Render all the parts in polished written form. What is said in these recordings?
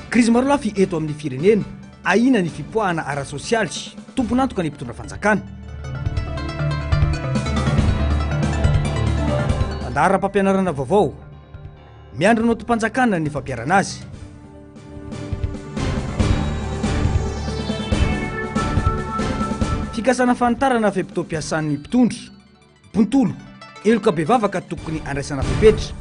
krizy maro lafy eto amin'ny firenena, aina ny fipoahana ara-sosialy tomponantoka ny mpitondra fanjakana. Andaharam-pampianarana vaovao miandry ny otom-panjakana ny fampiarana azy. Fikasana fanitarana fepetom-piasan'ny mpitondry Bontolo, eloka bevavaka tokony andraisana fepetra.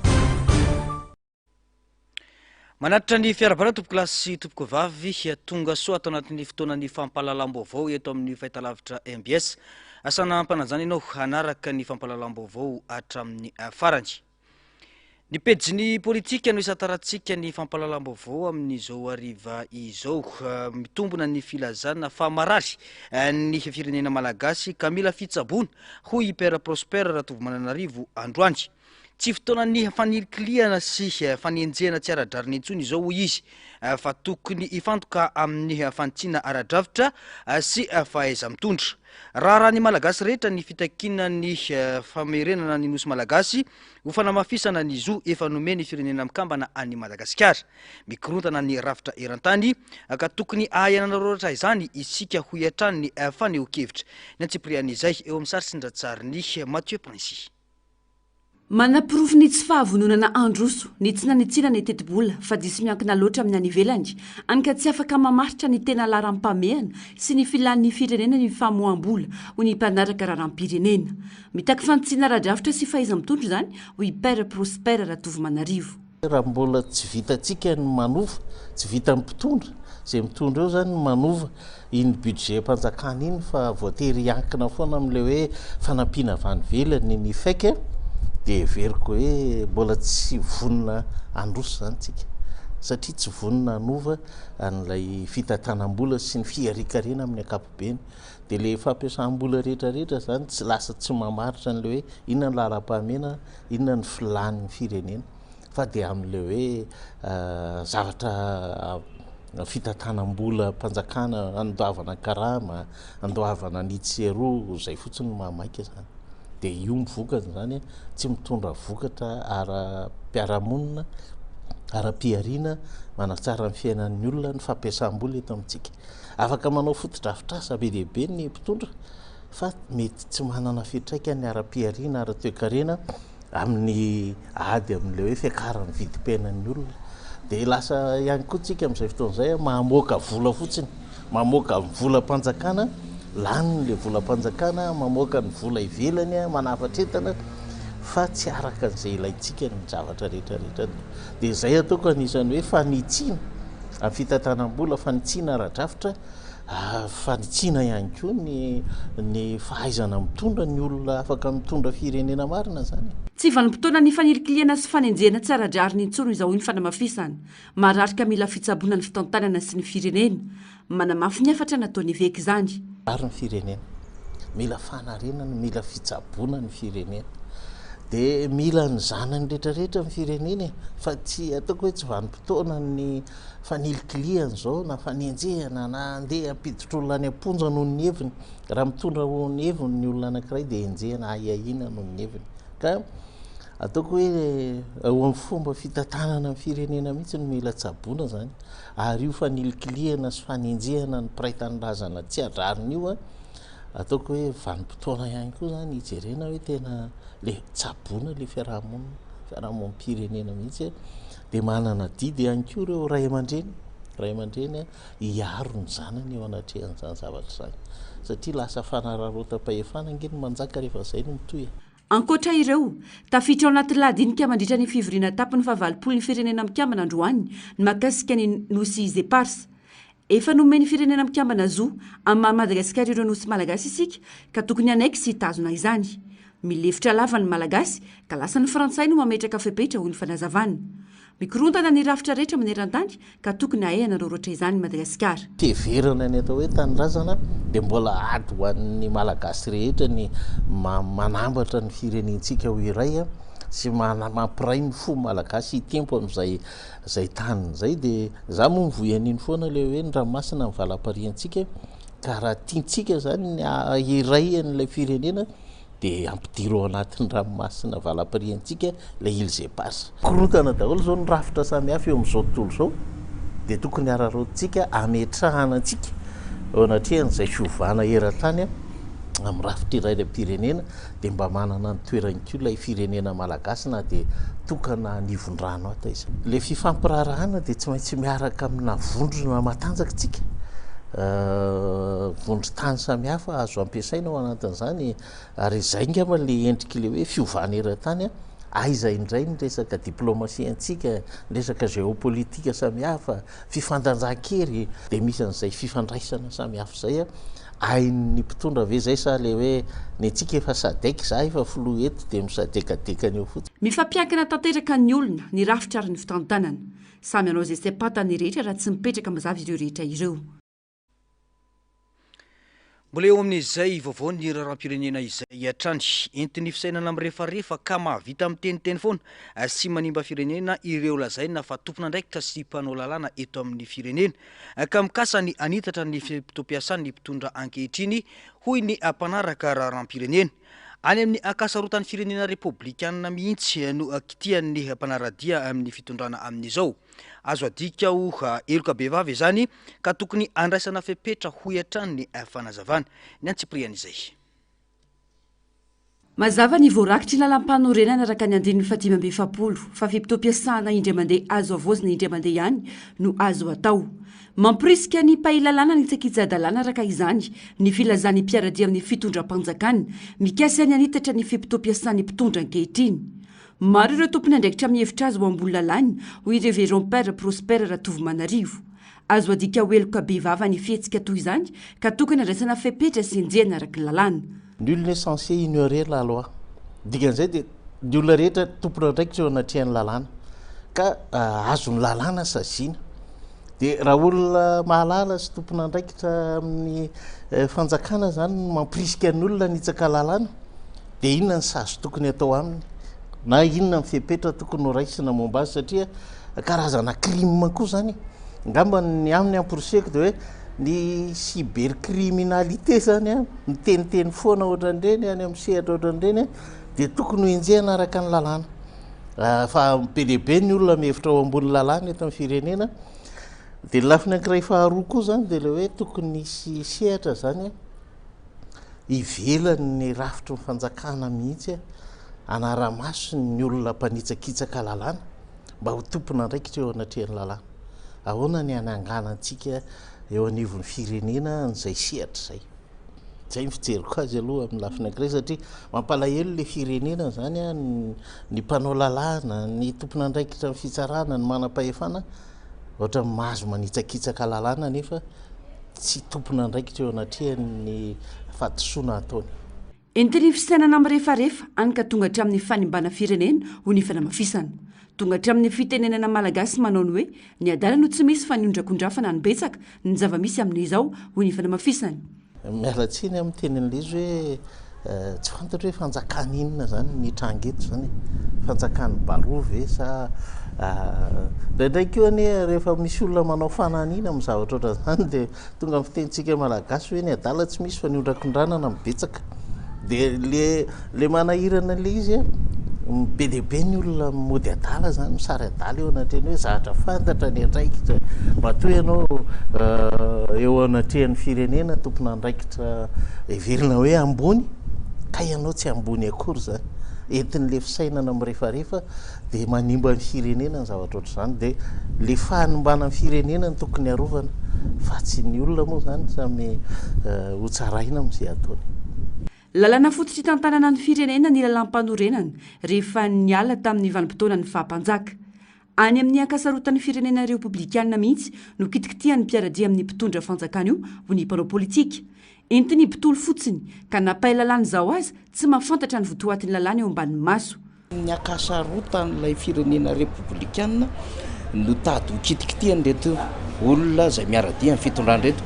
Manatitra ny fiarabana tompo klasy sy tompoko vavy tonga soa atao anatin'ny fotoanan'ny fampahalalam-baovao eto amin'ny fahitalavitra MBS. Asana ampananjana ianao hanaraka ny fampahalalam-baovao hatramin'ny farany. Ny pejiny politika no isataratsika ny fampahalalam-baovao amin'izao ariva izao, mitombona ny filazana fa marary ny firenena malagasy ka mila fitsaboana hoy Père Prosper Ratovomananarivo androany. Tsy fotoanan'ny faniliklihana sy fanenjehana tsy ara-drariny intsony izao hoy izy, fa tokony ifantoka amin'ny fantsina ara-dravitra sy fahaiza mitondra. Raha ny malagasy rehetra ny fitakina ny famerenana ny nosy malagasy ho fanamafisana ny zo efa nomeny firenena mikambana any Madagasikara. Mikorontana ny rafitra erantany ka tokony ahayanana roatra izany isika ho iatrany ny faneho-kevitra. Ny antsiprian'izay eo amin'ny sary ny Mathieu Princy. Manapirofo ny tsy fahavononana androso ny tsy nanitsina ny tetibola fa disy miankina loatra amin'ny any ivelany, anka tsy afaka mamaritra ny tena laram-pamehana sy ny filan'ny firenena ny famoam-bola ho ny mpanaraka raharam-pirenena. Mitaky fantsiana ara-drafitra sy fahaiza mitondra izany hoy Père Prosper Ratovomanarivo. Raha mbola tsy vitantsika ny manova, tsy vita mpitondra, izay mitondra eo zany manova iny budget mpanjakana iny fa voatery iankina foana amin'ilay hoe fanampiana vanivelany ny faika, dia veriko hoe mbola tsy vonona androso zany tsika, satria tsy vonona anova an'ilay fitantanam-bola sy ny fiarikarena amin'ny ankapobeny. Dia le fampiasam-bola rehetrarehetra zany tsy lasa tsy mamaritra an'ilay hoe inona ny laharam-pahamena, inona ny filan'ny firenena, fa dia amin'ilay hoe zavatra fitantanam-bola mpanjakana, andoavana karama, andoavana nitsero, zay fotsiny mamaika zany. Dia io mivokatra zany tsy mitondra vokatra ara-piaramonina, ara-piariana, manatsara ny fiainan'ny olona ny fampiasam-bola eto amintsika. Afaka manao fotodrafitrasa be dehibe ny mpitondra, fa mety tsy manana fitraikany ara-piariana, ara-toekarena amin'ny ady amin'ilay hoe fiakaran'ny vidim-piainan'ny olona. Dia lasa ihany koa tsika amin'izay fotoan'izay mamoaka vola fotsiny, mamoaka vola mpanjakana, laniny le vola mpanjakana, mamoaka ny vola ivelany, manafatra entana, fa tsy araka an'izay ilayntsika ny zavatra rehetrarehetra. Dia izay ataoko anisan'ny hoe fanitsiana amin'ny fitantanam-bola, fanitsiana ara-drafitra, fanitsiana ihany koa ny fahaizana mitondra ny olona afaka mitondra firenena marina zany. Tsy vanim-potoana ny faniriklihana sy fanenjehana tsy ara-drariny intsony izao ny fanamafisana, mararika mila fitsaboana ny fitantanana sy ny firenena, manamafy ny efatra nataony veky izany. Ary ny firenena mila fanarenana, mila fitsaboana ny firenena, dia mila ny zanany rehetrarehetra ny firenena, fa tsy ataoko hoe tsy vanim-potoana ny fanilikilihana zao na fanenjehana na andeha ampiditra olona any amponja noho ny heviny. Raha mitondra ny heviny ny olona anankiray dia enjehana aiahina noho ny heviny. Ka ataoko hoe eo amin'ny fomba fitantanana ny firenena mihitsy no mila tsaboana zany, ary io fanilikilihana sy fanenjehana ny piraitan'ny lazana tsy adrariny io ataoko hoe vanim-potoana ihany koa zany hijerena hoe tena le tsaboana le fiarahamonim-pirenena mihitsy. Dia manana didy ihany koa ireo ray aman-dreny hiaro ny zanany eo anatrehan'izany zavatra izany, satria lasa fanararaotam-pahefana angeny manjaka rehefa izay no mitohy. Ankoatra ireo, tafitra ao anaty ladinika mandritra ny fivoriana tapiny fahavalopolo ny firenena mikambana androany ny makasika ny nosy Zeparsa. Efa nomeny firenena mikambana zo amin'ny Madagasikara ireo nosy malagasy isika ka tokony anaiky sy hitazona izany. Milefitra lava ny malagasy ka lasa ny frantsay no mametraka fepetra ho ny fanazavana. Mikorontana ny rafitra rehetra maneran-tany ka tokony ahena rorotra izany Madagasikara. Fiheverana ny atao hoe tanirazana dia mbola ady ho an'ny malagasy rehetra ny manambatra ny firenentsika ho iray sy mampiray ny fo malagasy hitempo amin'izay taniny izay. Dia za moa mivoy an'iny foana le hoe ny ranomasina ny valam-pariantsika, ka raha tiantsika zany iray an'ilay firenena dia ampidiro ao anatin'ny ranomasina valam-pariantsika ilay Ile Zeparsa. Korontana daholo zao ny rafitra samihafa eo amin'izao tontolo izao, dia tokony ararotsika ametrahanatsika ao anatrehan'izay fiovana eran-tany amin'ny rafitra iray ilay pirenena dia mba manana ny toerany ko ilay firenena malagasy na dia tokana nivondrano ata izy. Le fifampirarahana dia tsy maintsy miaraka amina vondrona matanjaka tsika vondro tany samihafa azo ampiasaina ao anatin'izany ary izay ngamba le endrika le hoe fiovana eran-tany aiza indray ny resaka diplomasia antsika, resaka géopolitika samihafa, fifandanjahan-kery dia misy an'izay fifandraisana samihafa zay hain'ny mpitondra ve zay sa le hoe ny antsika efa sadek za efa filoha eto dia misadekadekany eo fotsiny. Mifampiankina tanteraka ny olona ny rafitra ary ny fitantanana samy anao zay patany rehetra raha tsy mipetraka mazava ireo rehetra ireo. Mbola eo amin'izay vaovao ny raharam-pirenena izay atrany entiny fisainana amin'ny rehefarehefa ka mahavita amin'ny teniteny foana sy manimba firenena ireo lazaina fa tompona ndraikitra sy mpanao lalàna eto amin'ny firenena ka mikasany anitatra ny fitom-piasan'ny mpitondra ankehitriny hoy ny mpanaraka raharam-pirenena. Any amin'ny akasarotan'ny firenena republikanina mihitsy no kitian'ny mpanaradia amin'ny fitondrana amin'izao. Azo adika ho eloka bevavy izany ka tokony andraisana fepetra hoy hatrany ny fanazavana. Ny antsipriana izay. Mazava ny voarakitry lalam-panorenana araka ny andininy 520 fa fipitom-piasana indray mandeha azo avozina indray mandeha ihany no azo atao. Mampirisika ny pahilalàna ny tsakijadalàna araka izany ny filazany mpiaradia amin'ny fitondram-panjakana mikasy ny anitatra ny fipitom-piasan'ny mpitondra ankehitriny. Maro ireo tompony andraikitra amin'ny hevitra azy ho ambony lalàny hoy ireo Jean-Pierre Prosper Ratovimanarivo. Azo adika ho eloka bevava ny fihetsika toy izany ka tokony andraisana fepetra sy enjehana araka lalàna. Nul n'est censé ignorer la loi. Dikan'izay dia ny olona rehetra tompona andraikitra eo anatrehan'ny lalàna ka azony lalàna saziana. Dia raha olona mahalala sy tompona andraikitra amin'ny fanjakana zany mampirisika ny olona nitsaka lalàna dia inona ny sazo tokony atao aminy na inona ny fepetra tokony ho raisina momba azy satria karazana crime koa zany. Ngamba ny aminy amporiseko dia hoe ny cybercriminalité zany ny teniteny foana ohatran'ireny any amin'ny sehatra ohatran'ireny dia tokony ho enjehana araka ny lalàna fa be lehibe ny olona mihevitra ao ambony lalàna eto amin'ny firenena. Dia lafiny ankiray faharoa koa zany dia le hoe tokony hisy sehatra zany ivelan'ny rafitry ny fanjakana mihitsy anara-maso ny olona mpanitsakitsaka lalàna mba ho tompona andraikitra eo anatrehan'ny lalàna. Ahoana ny ananganantsika eo anivon'ny firenena n'izay sehatra zay. Zay ny fijeriko azy aloha amin'ny lafiny ankiray satria mampalahelo le firenena zany ny mpanao lalàna, ny tompona andraikitra amin'ny fitsarana, ny manam-pahefana ohatra mahazo manitsakitsaka lalàna nefa tsy tompona andraikitra eo anatrehan'ny fahatosoana ataony. Entiny fisainana amin'ny rehefarehefa anka tonga hatramin'ny fanimbana firenena ho ny fanamafisana. Tonga hatramin'ny fitenenana malagasy manao ny hoe ny adala no tsy misy fa ny ondrakondrafana ny betsaka ny zava-misy amin'izao ho ny fanamafisana. Mialatsiny amin'ny tenin'ilay izy hoe tsy fantatra hoe fanjakana inona zany ny trangeto zany, fanjakany balova ve sa ndraindray koa ane rehefa misy olona manao fananina amin'ny zavatra ohatran'izany dia tonga amin'ny fitenitsika malagasy hoe ny adala tsy misy fa ny ondrakondranana mibetsaka. Dia le manahirana le izy be dehibe ny olona mody adala zany misary adala eo anatrehany hoe zavatra fantatra ny andraikitra matoa ianao eo anatrehan'ny firenena tompona andraikitra everina hoe ambony ka ianao tsy ambony akory zany entin'le fisainana amin'ny rehefarehefa dia manimba ny firenena ny zavatra ohatr'izany dia le fanimbana ny firenena ny tokony arovana fa tsy ny olona moa zany samy ho tsaraina amin'izay ataony. Lalàna fototra hitantanana ny firenena ny lalam-panorenana rehefa niala tamin'ny vanim-potoana ny fahampanjaka. Any amin'ny akasarotan'ny firenena republikanina mihitsy no kitikitian'ny mpiaradia amin'ny mpitondra fanjakana io ho ny mpanao politika. Entiny bitolo fotsiny ka napahay lalàna izao azy tsy mahafantatra ny votoatin'ny lalàna eo ambanin'ny maso. Ny akasarotan'ilay firenena republikanina no tady ho kitikitian'reto olona izay miaradia amin'ny fitondran'reto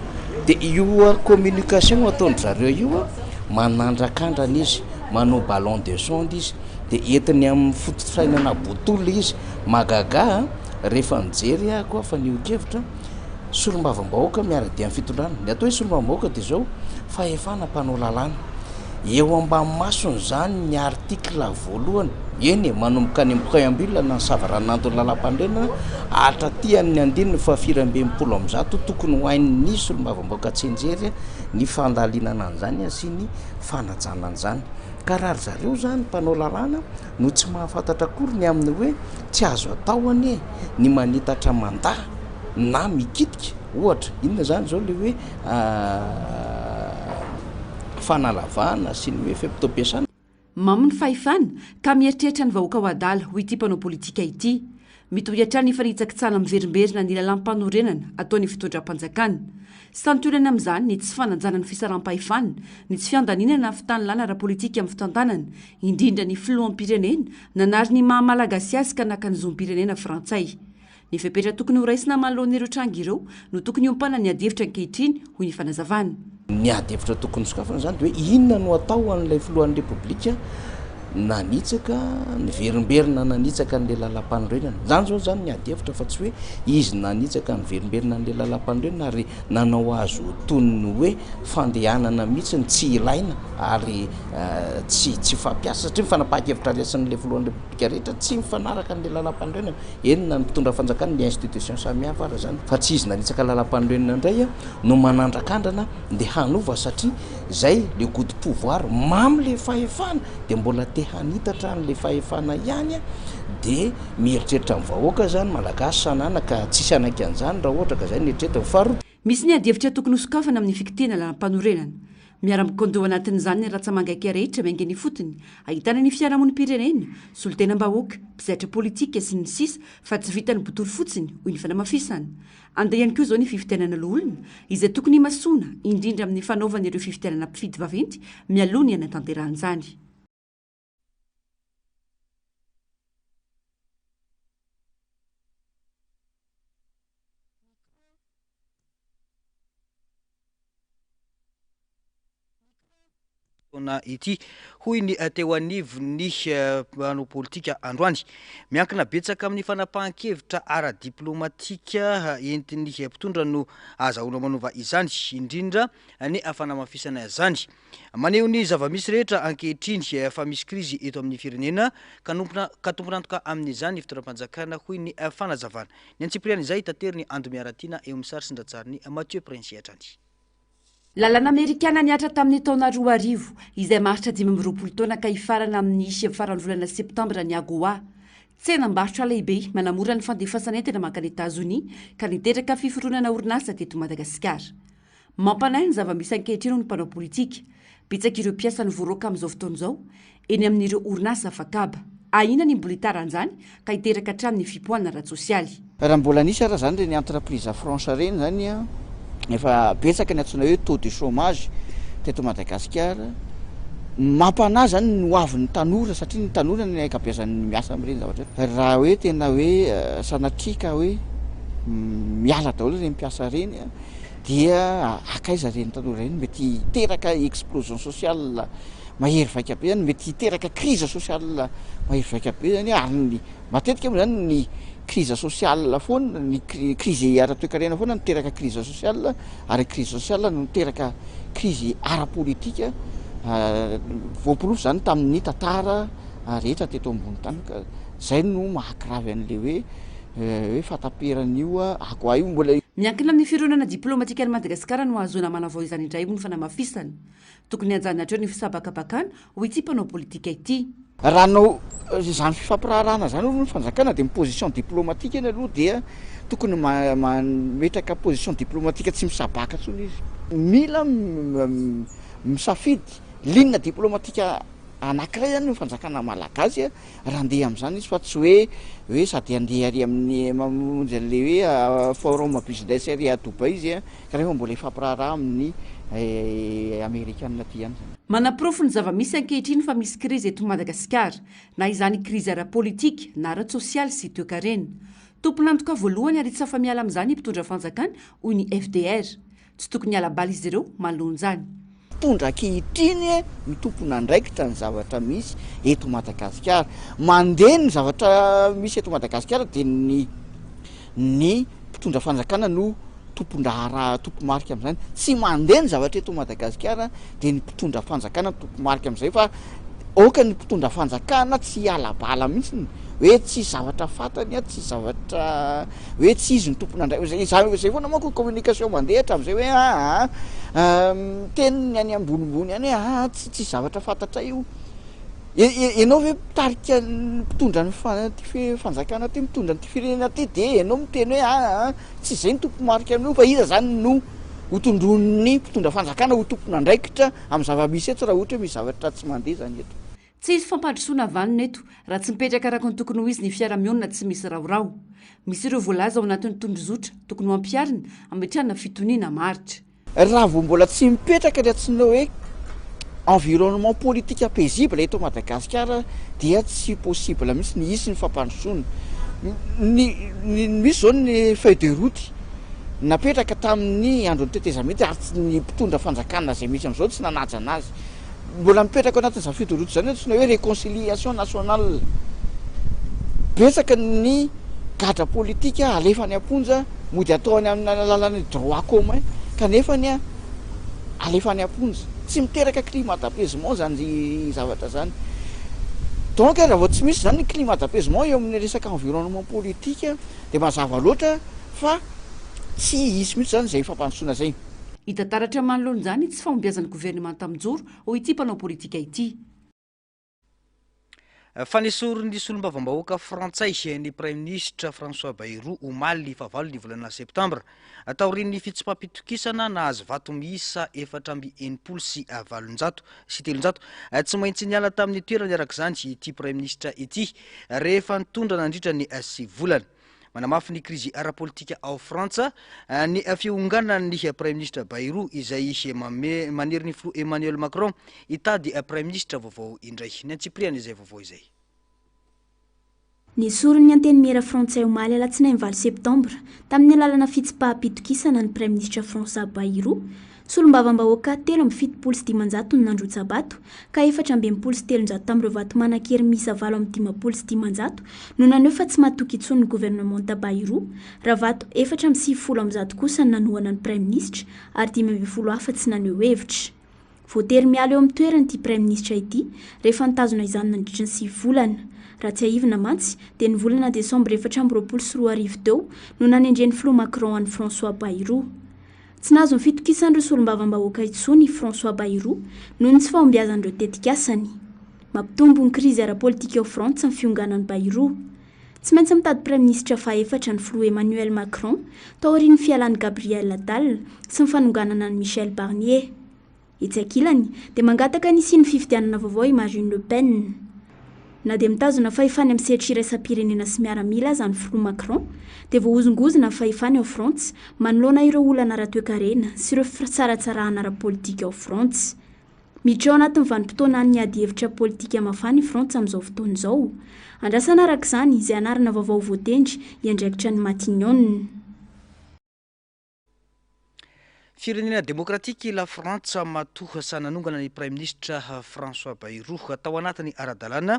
dia io communication ataony zareo io manandrak'andrana izy, manao ballon de sonde izy dia entiny amin'ny fototrainana botolo izy magaga rehefa mijery koa fa niokevitra solombavam-bahoaka miaradia amin'ny fitondrana. Ny atao hoe solombavam-bahoaka dia zao fahefana mpanao lalàna eo ambanymasony zany ny artikla voalohany eny manomboka any ambokaambilona na ny savaranantony lalam-pandrenana atratyany andininy fa 420 tokony hoain'ny nisy olomavamboaka tsenjery ny fandalinana an'izany sy ny fanajanana an'izany ka raha ry zareo zany mpanao lalàna no tsy mahafantatra akory ny amin'ny hoe tsy azo ataony ny manitatra mandaha na mikitika ohatra inona zany zao le hoe fanalavana sy ny hoe fempitompiasana mamony fahefana ka mieritreritra ny vahoaka ho adala ho ity mpanao politika ity mitohatra ny fanitsakitsana miverimberina ny lalam-panorenana ataony fitondram-panjakana santionany amin'izany ny tsy fananjana ny fisaram-pahefana ny tsy fiandaninana fitany lana ara-politika amin'ny fitantanana indrindra ny filohampirenena nanary ny mahamalagasy azy ka naka ny zom-pirenena frantsay ny fepetra tokony ho raisina manoloan'ireo tranga ireo no tokony ompana ny adevitra ankehitriny hoy ny fanazavana ny adevitra tokony sokafana zany de hoe inona no atao an'ilay filohan'ny republika nanitsaka ny verimberina nanitsaka n'le lalam-panorenana zany zao zany ny adevitra fa tsy hoe izy nanitsaka ny verimberina n'le lalam-panorenana ary nanao azo tonony hoe fandehanana mihitsy ny tsy ilaina ary tsy fampiasa satria mifanapaha-kevitra resan'le filohan'ny republika rehetra tsy mifanaraka n'le lalam-panorenana eny na ny mpitondra fanjakana ny institution samihafa ara zany fa tsy izy nanitsaka lalam-panorenana indray no manandrakandrana de hanova satria zay le goude pouvoir mamy le fahefana de mbola hanitatra n'le fahefana ihany de mieritreritra ny vahoaka zany malagasy sanana ka tsisy anaky an'izany raha ohatra ka zay nieritreritra faharoa misy ny adevitra tokony hosokafana amin'ny fikitena lalam-panorenana miara-mikondoa anatin'izany ny ratsamangaiky rehetra maingeny fotony ahitana ny fiarahamony pirenena solon-tena-bahoaka mpizaitra politika sy ny sisa fa tsy vitany botolo fotsiny hoy ny fanamafisana ande ihany koa zao ny fifitenana loolona izay tokony masona indrindra amin'ny fanaovana ireo fifitenana mpifidy vaventy mialoha ny anatanteran'izany na ity hoy ny teo anivo ny mpanao politika androany miankina betsaka amin'ny fanapahan-kevitra ara-diplomatika entiny mpitondra no azahoana manova izany indrindra ny fanamafisana izany maneho ny zava-misy rehetra ankehitriny fa misy krizy eto amin'ny firenena ka tomponantoka amin'izany ny fitondram-panjakana hoy ny fanazavana ny antsipriana izay tatery ny ando miaratiana eo amin'ny sary sindratsariny Mathieu Prince atrany lalana amerikana niatra tamin'ny taona 2000 izay maritra 2020 taona ka hifarana amin'ny faran'ny volana septambra ny Agoa tsenam-barotra lehibe manamora ny fandefasana entana makany Etazonia ka niteraka fiforonana orinasa teto Madagasikara mampanahy ny zava-misy ankehitriny ny mpanao politika betsaka ireo mpiasa ny voaroaka amin'izao fotoana izao eny amin'ireo orinasa fakaba ahina ny mbola itaran'izany ka hiteraka hatramin'ny fipoahana ara-tsosialy raha mbola nisy ara zany ny entreprise franche reny zany efa betsaka ny antsoina hoe taux de chômage teto Madagasikara mampanahy zany no avin'ny tanora satria ny tanora ny ankabeazan'ny miasa amin'ireny zavatra raha hoe tena hoe sanatrika hoe miala daholo reny mpiasa reny dia akaiza reny tanora reny mety hiteraka explosion sociale mahery vaika be zany mety hiteraka crise sociale mahery vaika be zany ary ny matetika moa zany ny crise sociale foana ny crise ara-toekarena foana niteraka crise sociale ary crise sociale no niteraka crise ara-politika voapolofo zany tamin'ny tantara rehetra teto ambony tany ka zay no mahakravy an'le hoe fataperan'io ako io mbola miankina amin'ny fironana diplomatika ny Madagasikara no ahazoana manavao izany indray ho ny fanamafisana tokony anjanona hatreo ny fisabakabakana ho ity mpanao politika ity raha nao zany fifampirarana zany olo ny fanjakana de position diplomatique eny aloha dia tokony metraka position diplomatique tsy misabaka tsony izy mila misafidy ligne diplomatique anankiray zany fanjakana malagasy raha andeha amin'izany izy fa tsy hoe sady andeha ary amin'ny mamonjy an'le hoe forum business ary à Dubaï izy ka rehefa mbola ifampiraraha amin'ny amerikanina ty ihany zany manaprofo ny zava-misy ankehitriny fa misy krizy eto Madagasikara na izany krizy ara-politika na ara-tsosialy sy toe-karena tompona antoka voalohany ary tsy afa-miala amin'izany mpitondra fanjakana hoy ny FDR tsy tokony ala-bala izy ireo malohany mpitondra ankehitriny mitompona andraikitra ny zavatra misy eto Madagasikara mandeha ny zavatra misy eto Madagasikara dia ny mpitondra fanjakana no tompondraharaha tompomarika am'izany tsy mandeha ny zavatra eto Madagasikara de ny mpitondra fanjakana tompomarika am'izay fa oka ny mpitondra fanjakana tsy alabala mihitsy hoe tsy zavatra fatany a tsy zavatra hoe tsy izy ny tomponandray zay foana manko communication mandehatra am'izay hoe teniny any ambonimbony any hoe tsy zavatra fantatra io ianao hoe mitarika mpitondra ny fanjakana ty mitondra ny ty firenena ty de ianao miteny hoe tsy izay ny tompomarika amin'io fa iza zany no hotondron'ny mpitondra fanjakana ho tomponandraikitra amin'ny zava-misy eto raha ohatra hoe misy zavatra tsy mandeha zany eto tsy isy fampandrosoana vanona eto raha tsy mipetraka araka ny tokony ho izy ny fiarahamonina tsy misy raorao misy ireo voalaza ao anatin'ny tondrozotra tokony ho ampiarina ametrahana fitoniana maritra raha vao mbola tsy mipetraka ry atsinao hoe environnement politique paisible eto Madagasikara dia tsy possible mihitsy ny isy ny fampandrosoana misy zao ny feuille de route napetraka tamin'ny andron'ny tetezamety ary ny mpitondra fanjakana zay misy am'izao tsy nanaja anazy mbola mipetraka anatin'izany feuille de route zany tsy hoe réconciliation nationale betsaka ny gadra politika alefa ny amponja mody ataony amin'ny alalan'ny droit commun kanefa ny alefa ny amponja tsy miteraka climat d'apaisement zany zavatra zany donc raha vao tsy misy zany ny climat d'apaisement eo amin'ny resaka environnement politique de mazava loatra fa tsy isy mihitsy zany zay fampandrosoana zay hita taratra manoloana zany tsy fahombiazan'ny gouvernement tamijoro ho ity mpanao politika ity fanesorony solom-bavambahoaka frantsay ny premier ministre François Bayrou omaly favalo ny volana septambra ataorin'ny fitsipapitokisana nahazo vato miisa 480 sy valonjato sy telonjato tsy maintsy niala tamin'ny toerany arak'izany ity premier ministre ity rehefa nitondra nandritra ny 6 volana manamafy ny krizy arapolitika ao Frantsa ny fiongana-ny premier ministre Bayrou izay maniry ny flo Emmanuel Macron hitady premier ministre vaovao indray ny antsipriana izay vaovao izay nisorony anteny-mera frantsay omaly alatsinainy 20 septambra tamin'ny alalana fitsipaham-pitokisana ny premier ministre François Bayrou solom-bavambahoaka 770 ny nandrotsabato ka 427 tamin'ireo vato manan-kery miisa 710 no naneho fa tsy mahatoky intsony ny gouvernement ta Bayrou raha vato 490 kosa ny nanohana ny premier ministre ary 10 hafa tsy naneho hevitra voatery miala eo amin'ny toerany ity premier ministre ity rehefa nitazona izany nandritra ny 6 volana raha tsy ahivina mantsy dia ny volana desambra 2024 teo no nanendreny flo Macron any François Bayrou tsy nahazo ny fitokisan'ireo solom-bavambahoaka intsony François Bayrou noho ny tsy fahombiazan'ireo tetikasany mampitombo ny krizy arapolitika ao Frantsa ny fionganan'ny Bayrou tsy maintsy mitady premier ministre faefatra ny flo Emmanuel Macron tao aorian'ny fialan'ny Gabriel Attal sy ny fanonganana ny Michel Barnier etsy ankilany dia mangataka nisy ny fifidianana vaovao i Marine Le Pen na dia mitazona fahefany amin'ny sehatry iraisam-pirenena sy miaramila aza ny flo Macron dia voahozongozona ny fahefany ao Frantsa manoloana ireo olana ara-toekarena sy ireo tsaratsarahana ara-politika ao Frantsa miditra ao anatin'ny vanim-potoana ny ady hevitra politika mafana i Frantsa amin'izao fotoana izao andrasana arak'izany izay anarana vaovao voatendry iandraikitra ny Matignon firenena demokratika la Frantsa matoha sananongana ny premier ministre François Bayrou tao anatin'ny ara-dalàna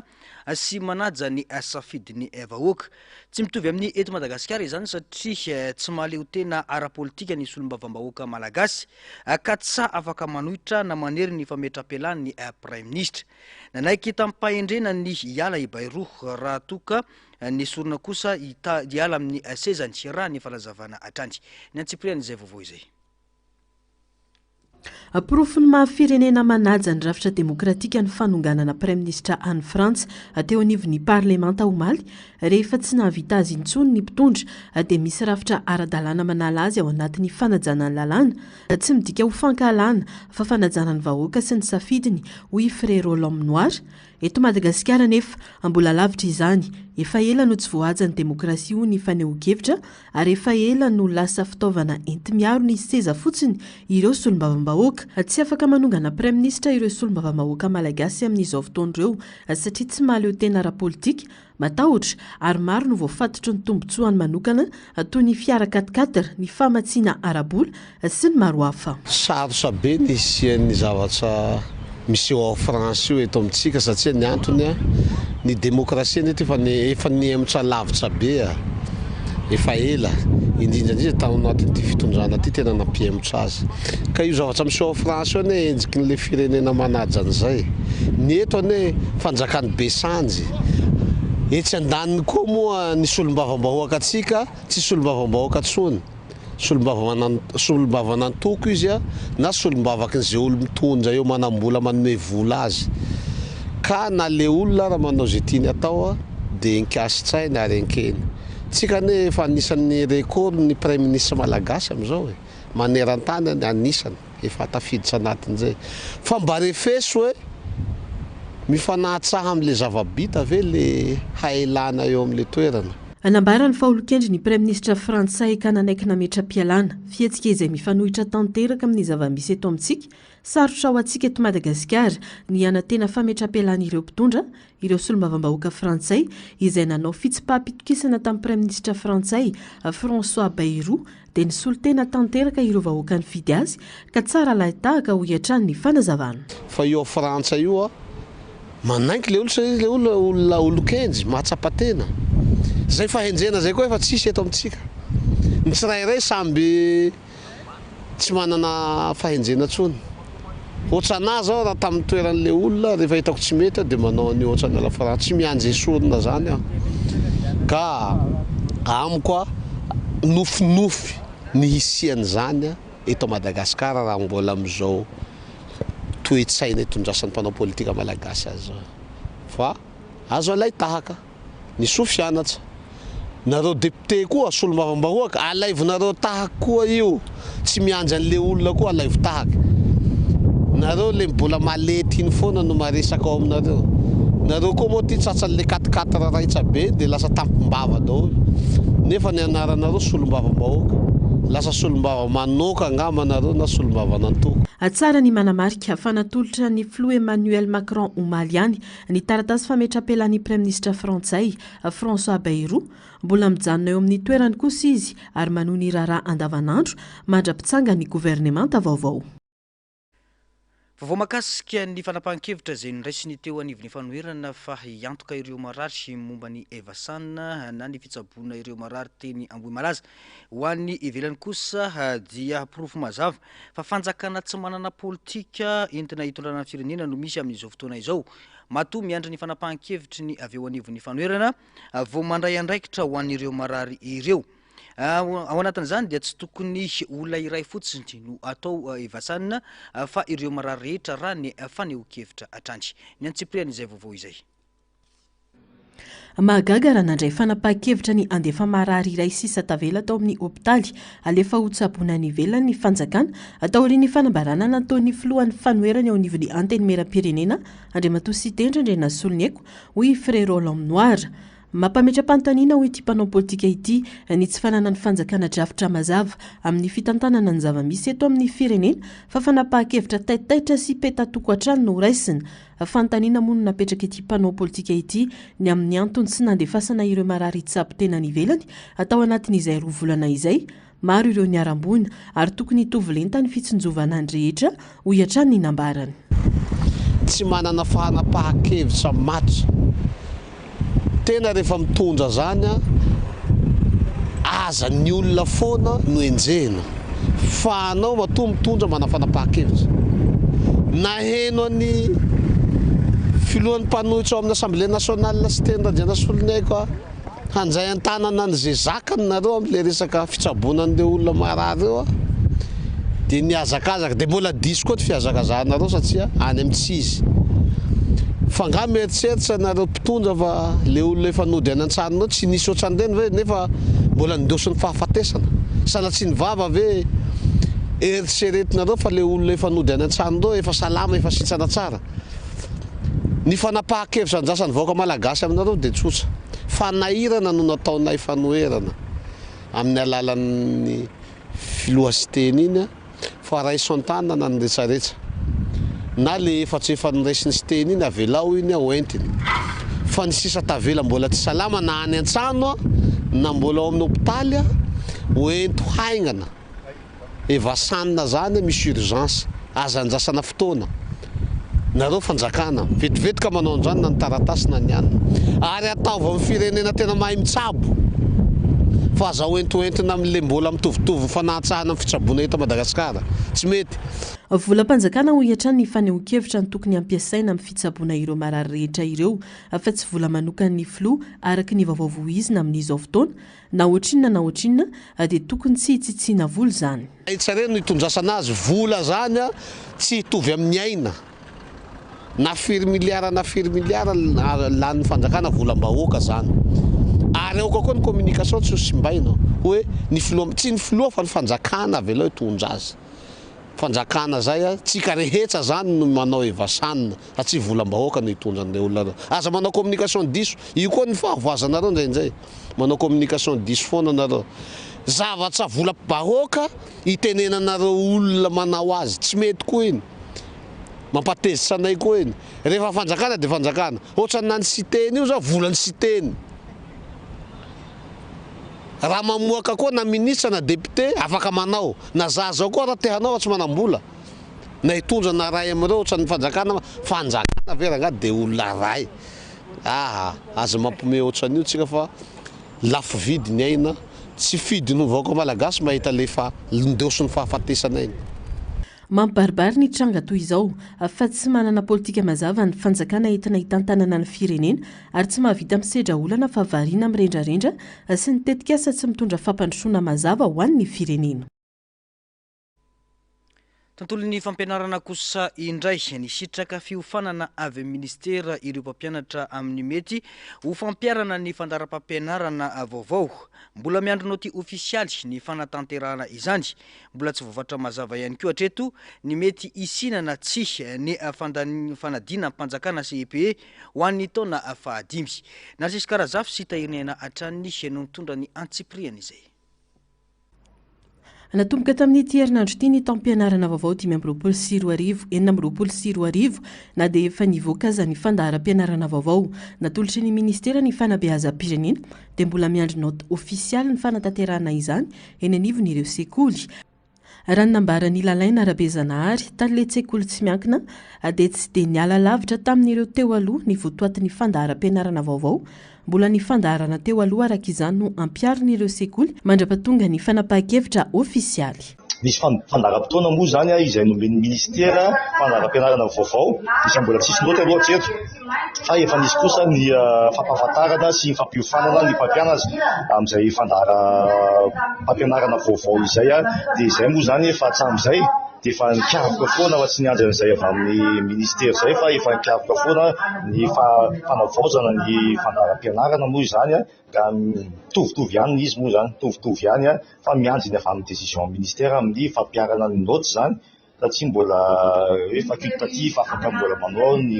sy manaja ny safidiny vahoaka tsy mitovy amin'ny eto Madagasikara izany satria tsy mahaleo tena ara-politika ny solom-bavambahoaka malagasy ka tsy afaka manohitra na manery ny fametra-pialan'ny premier ministre nanaiky tampahendrena ny hiala i Bayrou raha toka ny sorona kosa hiala amin'ny sezany raha ny falazavana atrany ny antsipriana izay vaovao izay Aprofony mahafirenena manaja ny rafitra demokratika ny fanonganana premier ministre any Frantsa teo anivon'ny parlemanta omaly rehefa tsy nahavita azy intsony ny mpitondra dia misy rafitra ara-dalàna manala azy ao anatin'ny fanajana ny lalàna tsy midika ho fankalana fa fanajana ny vahoaka sy ny safidiny hoy Frère Roland Noir eto Madagasikara nefa mbola lavitra izany efa ela no tsy voahaja ny demokrasia ho ny fanehoan-kevitra ary efa ela no lasa fitaovana enti-miaro ny seza fotsiny ireo solom-bavambahoaka tsy afaka manongana premier ministre ireo solom-bavambahoaka malagasy amin'izao fotoan'ireo satria tsy mahaleo tena ara-politika matahotra ary maro no voafatotro ny tombotsoany manokana toy ny fiara 4x4 ny famatsiana arabola sy ny maro hafa sarotra be ny isian'ny zavatra misy eo ao Frantsa io eto amintsika satria ny antony ny demokrasia neto efa niemotra lavitra be efa ela indrindrandrindra tao anatin'ity fitondrana ty tena nampihemotra azy ka io zavatra miseho France ane enjiky n'le firenena manaja an'izay ny eto ane fanjakany Besanjy etsy andaniny koa moa ny solombavam-bahoaka atsika tsy solombavam-bahoaka tsony solombava nantoko izy a na solombavakin'izay olo mitondra eo manambola manome vola azy ka na le olona raha manao zay tiany atao a dia inkasitsainy ary enkeny tsika ane efa anisan'ny record ny premier ministre malagasy amin'izao e maneran-tany anisany efa tafiditra anatin'izay fa mba refeso hoe mifanahatsaha amin'le zava-bita ve le haelana eo amin'le toerana. Anambarany fa olon-kendry ny Premier ministre Frantsay ka nanaiky nametra-pialana fietsika izay mifanohitra tanteraka amin'ny zava-misy eto amintsika sarotra ao antsika eto Madagasikara ny anatena fametra-pialana ireo mpitondra ireo solombavambahoaka Frantsay izay nanao fitsipaham-pitokisana tamin'ny Premier ministre Frantsay François Bayrou dia nisolo tena tanteraka ireo vahoaka ny fidy azy ka tsara lahitahaka ho hiatrany ny fanazavana. Fa io Frantsa io manaiky le olo satria le olona olo-kenjy mahatsapa-tena zay fahenjena zay koa efa tsisy eto amintsika ny tsirairay samby tsy manana fahenjena tsony ohatrana zao raha tamin'ny toeran'le olona rehefa hitako tsy mety dia manao ny ohatrany ala Frantsa tsy mianjy esorina zany aho ka amiko a nofinofy ny hisian'izany eto Madagasikara raha mbola amin'izao toetsaina itondrasan'ny mpanao politika malagasy azy zao fa azo alay tahaka ny sofianatra nareo député koa solombavambahoaka alaivonareo tahaka koa io tsy mianjy an'le olona koa alaivo tahaka nareo le mbola malety iny foana no maresaka ao aminareo nareo koa moa ty tsatsan'le 4-4 raitsa be dia lasa tampimbava daholo nefa ny anaranareo solombavambahoaka lasa solombava manoka angamba nareo na solombava nantoko. Atsara ny manamarika fanatolotra ny filoha Emmanuel Macron omaly ihany ny taratasy fametra-pialan'ny Premier ministre Frantsay François Bayrou mbola mijanona eo amin'ny toerany kosa izy ary manohy ny raharaha andavanandro mandra-pitsanga ny gouvernemanta vaovao. Vao makasika ny fanapahan-kevitra izay niraisiny teo anivon'ny fanoherana fa hiantoka ireo marary momba ny Evasan na ny fitsaboana ireo marary teny Ambohimalaza ho an'ny ivelany kosa dia porofo mazava fa fanjakana tsy manana politika entina hitondrana firenena no misy amin'izao fotoana izao. Matoa miandry ny fanapahan-kevitry ny avy eo anivon'ny fanoherana vao mandray andraikitra ho an'ireo marary ireo. Ao anatin'izany dia tsy tokony olona iray fotsiny no atao Evasan fa ireo marary rehetra raha ny faneho-kevitra atrandry. Ny antsipriany izay vaovao izay. Mahagaga raha nandray fanapahan-kevitra ny andefa marary iray sisa tavela tao amin'ny hopitaly alefa ho tsaboana ny ivelany ny fanjakana atao ry ny fanambarana nataon'ny filohan'ny fanoherana eo anivon'ny anteny meram-pirenena Andriamatoa Sy Tendra Ndray Nasolony Eko hoy Frère Roland Noir. Mampametra-panontaniana ho ity mpanao politika ity ny tsy fananany fanjakana drafitra mazava amin'ny fitantanana ny zava-misy eto amin'ny firenena fa fanapahan-kevitra taitaitra sy petatoko hatrany no raisina. Fanontaniana moa no napetraka ity mpanao politika ity ny amin'ny antony sy nandefasana ireo marary tsapo tena nivelany atao anatin'izay 2 volana izay. Maro ireo niaram-boina ary tokony hitovy-lenta ny fitsinjovana ny rehetra ho hiatrany ny nambarany. Tsy manana fanapahan-kevitra matotra tena rehefa mitondra zany aza ny olona foana no enjena fa anao matoa mitondra manafanapahan-kevitra naheno ny filohan'ny mpanohitra ao amin'ny Assemblée nationale Sy Tendra Ndray Nasolony Eko hanjay an-tanana n'izay zakany nareo amin'le resaka fitsaboanan'le olona marary eo dia niazakazaka dia mbola diso koa ty fiazakazanareo satria any amin'ny tsizy fa nga mieritseritra nareo mpitondra fa le olona efa nody any an-tranonao tsy nisy ohatran'ireny ve nefa mbola nidosiny fahafatesana sanatsy ny vava ve eritseretinareo fa le olona efa nody any an-tranonao efa salama efa sitrana tsara. Ny fanapahan-kevitra andrasan'ny vahoaka malagasy aminareo dia tsotra fanahirana no nataonay fanoherana amin'ny alalan'ny filoha sy teny iny fa raisan-tanana ny retsaretra na le efatry efa niraisiny sy teny iny avelao iny hoentiny fa ny sisa tavela mbola tsy salama na any an-trano na mbola ao amin'ny hopitaly hoento haingana Evasan zany misy urgence aza andrasana fotoana nareo fanjakana vetivetika manao an'izany na ny taratasy na ny anina ary ataova amin'ny firenena tena mahay mitsabo fa azaho entoentina amin'le mbola mitovitovy fanatsahana amin'ny fitsaboana eto Madagasikara tsy mety. Volam-panjakana ho iatra ny fanehoan-kevitra ny tokony ampiasaina amin'ny fitsaboana ireo marary rehetra ireo fa tsy vola manokany filoha araka ny vaovao voizina amin'izao fotoana na ohatrinona na ohatrinona dia tokony tsy hitsitsiana vola zany. Tsara no hitondrasana azy vola zany tsy hitovy amin'ny aina na firy miliara lan'ny fanjakana volam-bahoaka zany. Ary eo koa ny communication tsy simbaina hoe ny filoha tsy ny filoha fa ny fanjakana avy aloha hitondra azy. Fanjakana zay tsika rehetra zany no manao evasanina fa tsy volam-bahoaka no hitondra an'ilay olona. Aza manao communication diso io koa ny fahavoazanareo ndraindray manao communication diso foana nareo. Zavatra volam-bahoaka itenenanareo olona manao azy tsy mety koa iny. Mampatezitra anay koa iny. Rehefa fanjakana dia fanjakana. Ohatrany na ny siteny io zao volany siteny. Raha mamoaka koa na ministra na député afaka manao. Na zaza koa raha te hanao tsy manambola. Na hitondra na ray amin'ireo ohatrany fanjakana veranga dia olona ray. Aza mampome ohatran'io tsika fa lafo vidy ny aina. Tsy fidy no vahoaka malagasy mahita lefa ndosiny fahafatesana iny. Mampibaribary ny tranga toy izao fa tsy manana politika mazava ny fanjakana entina hitantanana ny firenena ary tsy mahavita misedra olana fa variana mirendrarendra sy ny tetikasa tsy mitondra fampandrosoana mazava ho an'ny firenena. Tontolo ny fampianarana kosa indray ny sitraka fiofanana avy amin'ny ministera ireo mpampianatra amin'ny mety ho fampiarana ny fandaharam-pampianarana vaovao. Mbola miandro noti ofisialy ny fanatanterahana izany. Mbola tsy voavatra mazava ihany koa hatreto ny mety isinana tsy ny fanadina mpanjakana CEPE ho an'ny taona fahadimy. Narcisy Karazafy sy Tahirina Atrany no mitondra ny antsipriana izay. Natomboka tamin'ity herinandro ity ny taom-pianarana vaovao 2024 na dia efa nivoaka aza ny fandaharam-pianarana vaovao. Natolotry ny ministera ny fanabeazam-pirenena dia mbola miandry note ofisialy ny fanatanterahana izany eny anivon'ireo sekoly. Raha ny nambara ny lalaina Rabezanahary tan'ilay tsekoly tsy miankina dia tsy dia niala lavitra tamin'ireo teo aloha ny votoatin'ny fandaharam-pianarana vaovao. Mbola ny fandaharana teo aloha araka izany no ampiarin'ireo sekoly mandrapatonga ny fanapahan-kevitra ofisialy. Misy fandaharam-potoana moa zany izay nomen'ny ministera fandaharam-pianarana vaovao isy mbola tsisy loatra aloha hatreto fa efa nisy kosa ny fampahafantarana sy ny fampiofanana ny mpampianatra amin'izay fandaharam-pampianarana vaovao izay dia izay moa zany efa hatramin'izay dia efa nikiavoka foana fa tsy niandry an'izay avy amin'ny ministera izay fa efa nikiavoka foana ny fanavaozana ny fandaharam-pianarana moa izany ka mitovitovy ihany izy moa zany mitovitovy ihany fa miandry ny avy amin'ny décision ministera amin'ny fampiarana ny note zany satria mbola facultatif afaka mbola manao ny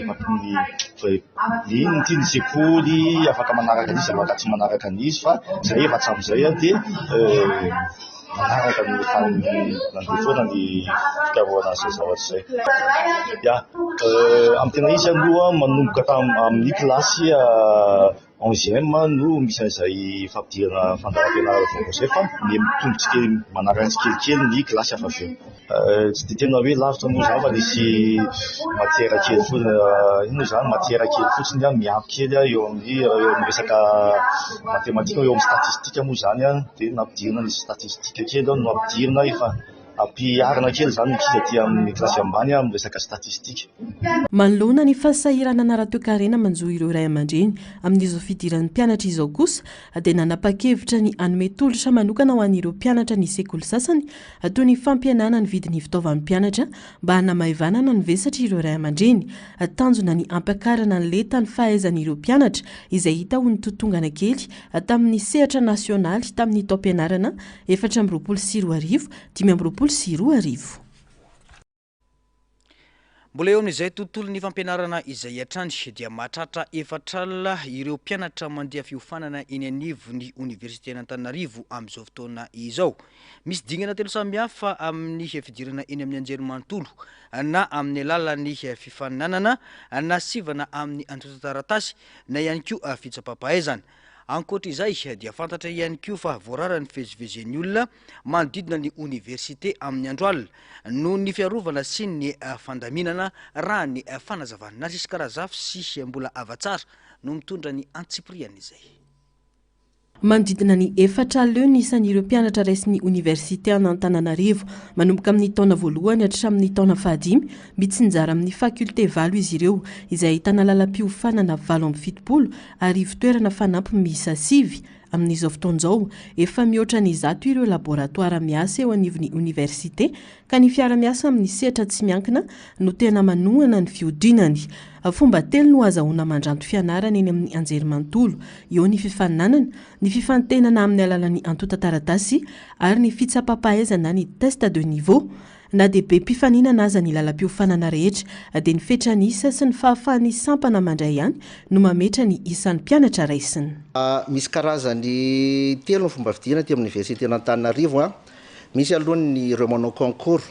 ny sekoly afaka manaraka an'izy maka tsy manaraka an'izy fa izay efa hatramin'izay dia manaraka ny foana ny fikarohana izay zavatra izay. Amin'ny tena izy aloha manomboka amin'ny kilasy 11e no misy an'izay fampidirana fandaharam-pianarana vaovao izay fa mitombotsika manaraka tsikelikely ny kilasy hafa avy eo. Tsy dia tena hoe lavitra moa zany fa nisy matiera kely foana ino zany matiera kely fotsiny miampy kely eo amin'ny resaka matematika eo amin'ny statistika moa zany dia nampidirina ny statistika kely no ampidirina efa ampiarina kely zany misy aty amin'ny kilasy ambany amin'ny resaka statistika. Manoloana ny fahasahiranana rahateo-karena manjoa ireo ray aman-dreny amin'izao fidiran'ny mpianatra izao kosa dia nanapa-kevitra ny hanome tolotra manokana ho an'ireo mpianatra ny sekoly sasany toy ny fampihenana ny vidin'ny fitaovan'ny mpianatra mba hanamahivanana ny vesatra ireo ray aman-dreny. Tanjona ny ampiakarana ny leta ny fahaizan'ireo mpianatra izay hita ho ny totongana kely tamin'ny sehatra nasionaly tamin'ny taom-pianarana 2024-2025. Mbola eo amin'izay tontolo ny fampianarana izay hatrany dia mahatratra efatralina ireo mpianatra mandeha fiofanana eny anivon'ny Université n'Antananarivo amin'izao fotoana izao. Misy dingana telo samihafa amin'ny fidirana eny amin'ny anjerimanontolo na amin'ny alalan'ny fifaninanana na sivana amin'ny antotan-taratasy na ihany koa fitsapam-pahaizana. Ankoatr'izay dia fantatra ihany koa fa voarara ny fivezivezen'ny olona manodidina ny université amin'ny andro alina noho ny fiarovana sy ny fandaminana raha ny fanazavana. Narcisy Karazafy sy mbola avatsara no mitondra ny antsipriana izay. manodidina ny 4 leo ny isan'ireo mpianatra raisiny université an'Antananarivo manomboka amin'ny taona voalohany hatramin'ny taona fahadimy mitsinjara amin'ny faculté valo izy ireo izay ahitana lalam-piofanana 7 ary ivitoerana fanampy miisa 5 amin'izao fotoan'izao efa mihoatra ny 100 ireo laboratoire miasa eo anivon'ny université ka ny fiara-miasa amin'ny sehatra tsy miankina no tena manohana ny fiodinany. Fomba telo no azahoana mandranto fianarana eny amin'ny anjerimanontolo, eo ny fifaninanana, ny fifantenana amin'ny alalan'ny antota-taratasy ary ny fitsapam-pahaizana ny test de niveau. Na dia be mpifaninana aza ny lalam-piofanana rehetra dia ny fetran'isa sy ny fahafahan'ny sampana mandray ihany no mametra ny isan'ny mpianatra raisiny. Misy karazany telo ny fomba fidina ty amin'ny université n'Antananarivo. Misy alohany ireo manao concours,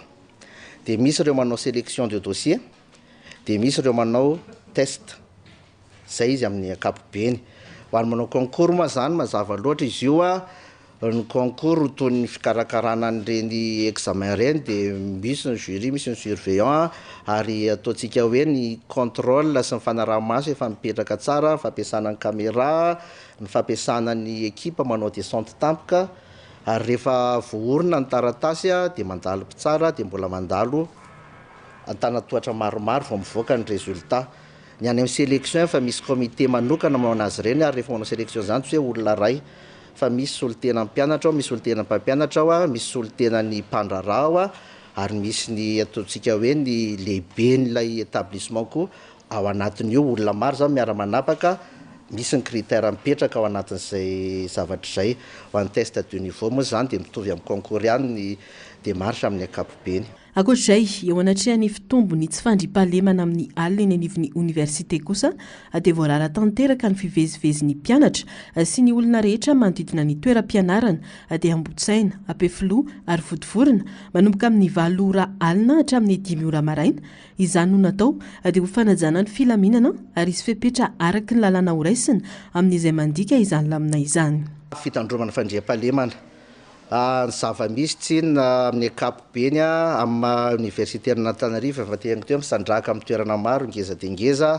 dia misy ireo manao sélection de dossier, dia misy ireo manao test. Zay izy amin'ny ankapobeny. Ho an'ny manao concours moa zany mazava loatra izy io ny concours toy ny fikarakarana an'ireny examen reny dia misy ny jury, misy ny surveillant ary ataontsika hoe ny contrôle sy ny fanaraha-maso efa mipetraka tsara, fampiasana ny caméra, ny fampiasana ny équipe manao descente tampoka ary rehefa voorina ny taratasy dia mandalo tsara dia mbola mandalo antanatohatra maromaro vao mivoaka ny résultat. Ny any amin'ny sélection fa misy comité manokana manao anazy ireny ary rehefa manao sélection zany tsy hoe olona ray fa misy solitena mpianatra ao, misy solitena mpampianatra ao, misy solitena ny mpandrarah ao ary misy ny ataontsika hoe ny lehibe n'ilay établissement koa ao anatin'io olona maro zany miara-manapaka. Misy ny critère mipetraka ao anatin'izay zavatra izay. Ho an'ny test de niveau moa zany dia mitovy amin'ny concours ihany ny démarche amin'ny ankapobeny. Ankoatr'izay, eo anatrehany fitombony tsy fandriam-pahalemana amin'ny alina eny anivon'ny université kosa dia voarara tanteraka ny fivezivezin'ny mpianatra sy ny olona rehetra manodidina ny toeram-pianarana dia ambotsaina, ampefiloha ary vodivorona manomboka amin'ny 7 ora alina hatramin'ny 5 ora maraina. Izany no natao dia ho fanajana ny filaminana ary isy fepetra araka ny lalàna ho raisina amin'izay mandika izany lamina izany. Fitandromana fandriam-pahalemana ny zava-misy tsinona amin'ny ankapobeny amin'ny université n'Antananarivo efa teny teo misandraka amin'ny toerana maro ngeza dia ngeza.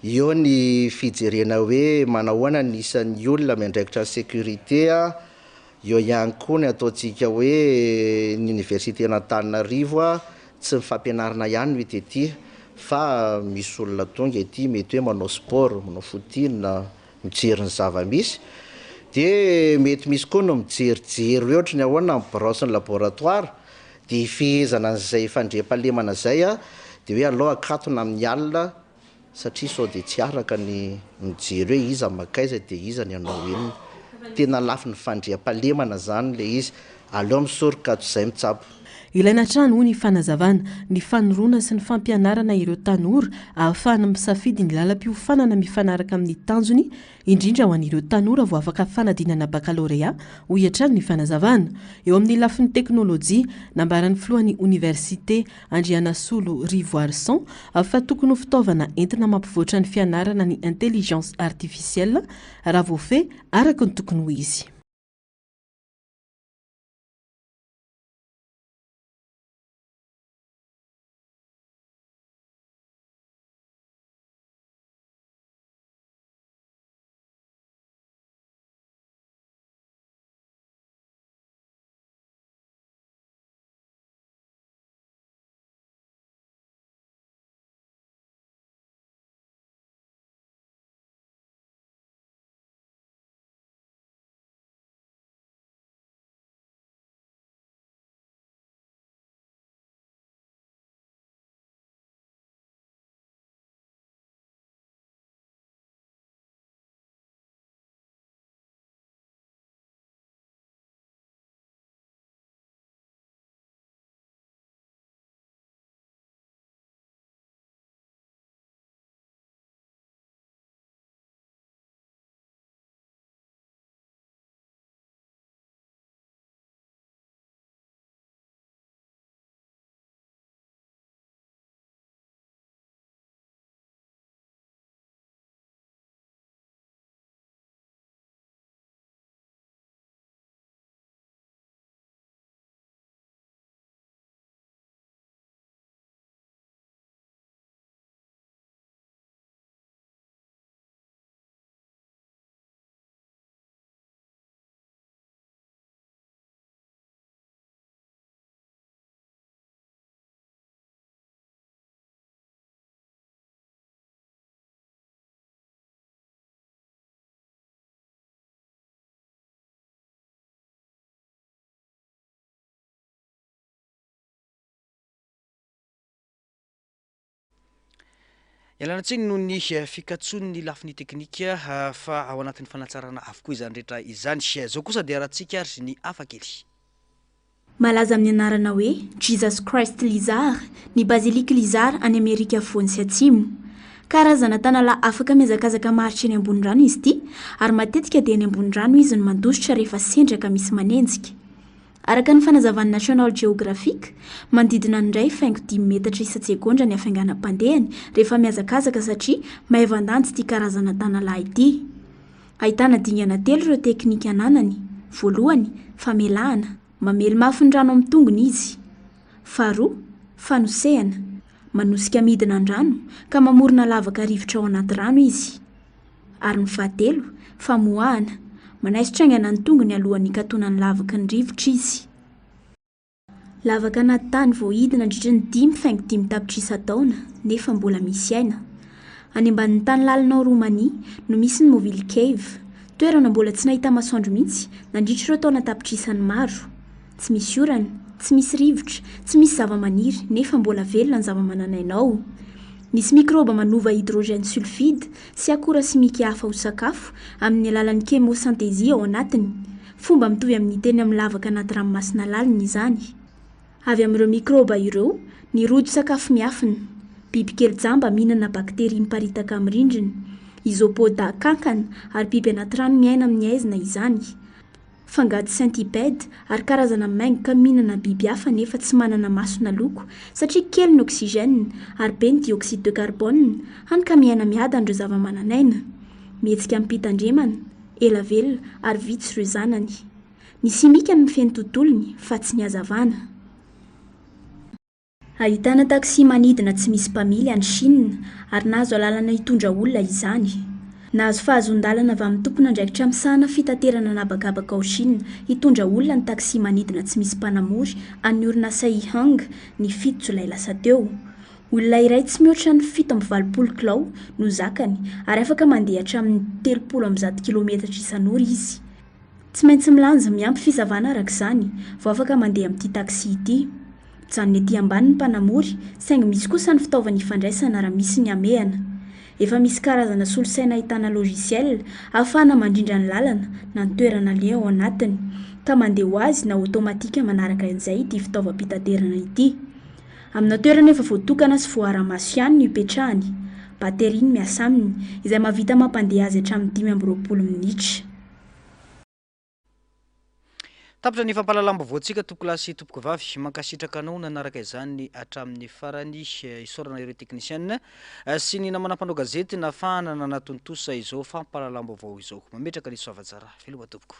Eo ny fijerena hoe manahoana ny isan'ny olona miandraikitra ny sécurité. Eo ihany koa ny ataontsika hoe ny université n'Antananarivo tsy mifampianarana ihany no hita ety fa misy olona tonga ety mety hoe manao sport, manao footing, mijery ny zava-misy. Dia mety misy koa no mijerijery hoe ohatra ny ahoana mibraosy ny laboratoire dia ifehezana an'izay fandriam-pahalemana izay dia hoe alao akatona amin'ny alina satria sao dia tsy araka ny mijery hoe iza makaiza dia iza ny anao eniny. Tena lafy ny fandriam-pahalemana zany le izy. Aleo misoroka izay mitsabo. Ilaina trano ny fanazavana, ny fanorona sy ny fampianarana ireo tanora ahafahana misafidy ny lalam-piofanana mifanaraka amin'ny tanjony, indrindra ho an'ireo tanora vao afaka fanadinana baccalauréat ho hiatrano ny fanazavana. Eo amin'ny lafin'ny teknôlôjia, nambaran'ny filohan'ny université Andrianasolo Rivoarison fa tokony ho fitaovana entina mampivoatra ny fianarana ny intelligence artificielle raha voafeh araka ny tokony ho izy. Ialana tsiny noho ny fikatson'ny lafiny teknika fa ao anatin'ny fanatsarana avokoa izany rehetra izany. Zao kosa dia rahantsika ary ny afakely. Malaza amin'ny anarana hoe Jesus Christ Lizard, ny Basilique Lizard any Amerika Afovoany sy Atsimo. Karazana tanalahy afaka miazakazaka maritra eny ambony rano izy ity, ary matetika dia eny ambony rano izy no mandositra rehefa sendraka misy manenjika. Araka ny fanazavany National Geographic, mandidina ndray 5 metatra isa-tsegondra ny afainganam-pandehany rehefa miazakazaka satria mahevan-dantsy ity karazana tanalahy ity. Ahitana dingana telo ireo teknika ananany. Voalohany, famelahana, mamely mafy ny rano amin'ny tongony izy. Faharoa, fanosehana, manosika midina an-drano ka mamorona lavaka rivotra ao anaty rano izy. Ary ny fahatelo, famoahana, manaisotra aingana ny tongony alohan'ny katonany lavaka ny rivotra izy. Lavaka anaty tany voahidina andritra ny 5.5 tapitra isa-taona nefa mbola misy aina. Any ambanin'ny tany lalina Roumanie no misy ny Mobile Cave, toerana mbola tsy nahita masoandro mihitsy nandritra ireo taona tapitra isany maro. Tsy misy orana, tsy misy rivotra, tsy misy zava-maniry nefa mbola velona ny zava-mananainao. Misy mikroba manova hydrogène sulfide sy akora simika hafa ho sakafo amin'ny alalan'ny chemosynthesie ao anatiny. Fomba mitovy amin'ny teny amin'ny lavaka anaty ranomasina lalina izany. Avy amin'ireo mikroba ireo, ny rojo sakafo miafina. Bibikely jamba mihinana bakteria miparitaka amin'ny rindrina. Isopoda kankana ary biby anaty rano miaina amin'ny aizina izany. Fangady centipede ary karazana maingoka mihinana biby hafa nefa tsy manana maso na loko satria kely ny oxygène ary be ny dioxyde de carbone hany ka miaina miada andreo zava-mananaina. Mihetsika mipitandremana, ela velona ary vitsy ireo zanany. Ny simika no mifeny tontolony fa tsy ny hazavana. Ahitana taxi manidina tsy misy mpamily any Chine ary nahazo alalana hitondra olona izany. Nahazo fahazon-dalana avy amin'ny tompon'andraikitra misahana fitaterana anabakabaka ao Chine hitondra olona ny taxi manidina tsy misy mpanamory any orinasa Yihang ny 7 Jolay lasa teo. Olona iray tsy mihoatra ny 7.20 kilao no zakany ary afaka mandeha hatramin'ny 310 kilometatra isan'ora izy. Tsy maintsy milanja miampy fizavana arak'izany vao afaka mandeha amin'ity taxi ity. Mijanona ety ambany ny mpanamory, saingy misy kosa ny fitaovana ifandraisana raha misy ny amehana. Efa misy karazana solosaina ahitana logiciel ahafahana mandrindra ny lalana na ny toerana leo ao anatiny ka mandeha ho azy na automatika manaraka an'izay ity fitaovam-pitaterana ity. Amina toerana efa voatokana sy voara-maso ihany no ipetrahany. Bateria ny miasa aminy izay mahavita mampandeha azy hatramin'ny 5.20 minitra. Tapitra ny fampahalalam-baovao-tsika tompolasy tompoko vavy mankasitraka anao nanaraka izany hatramin'ny farany isorana ireo teknisianina sy ny namana mpanao gazety nafahana nanatony tosa izao fampahalalam-baovao izao. Mametraka ny soavatsara feloha tompoko.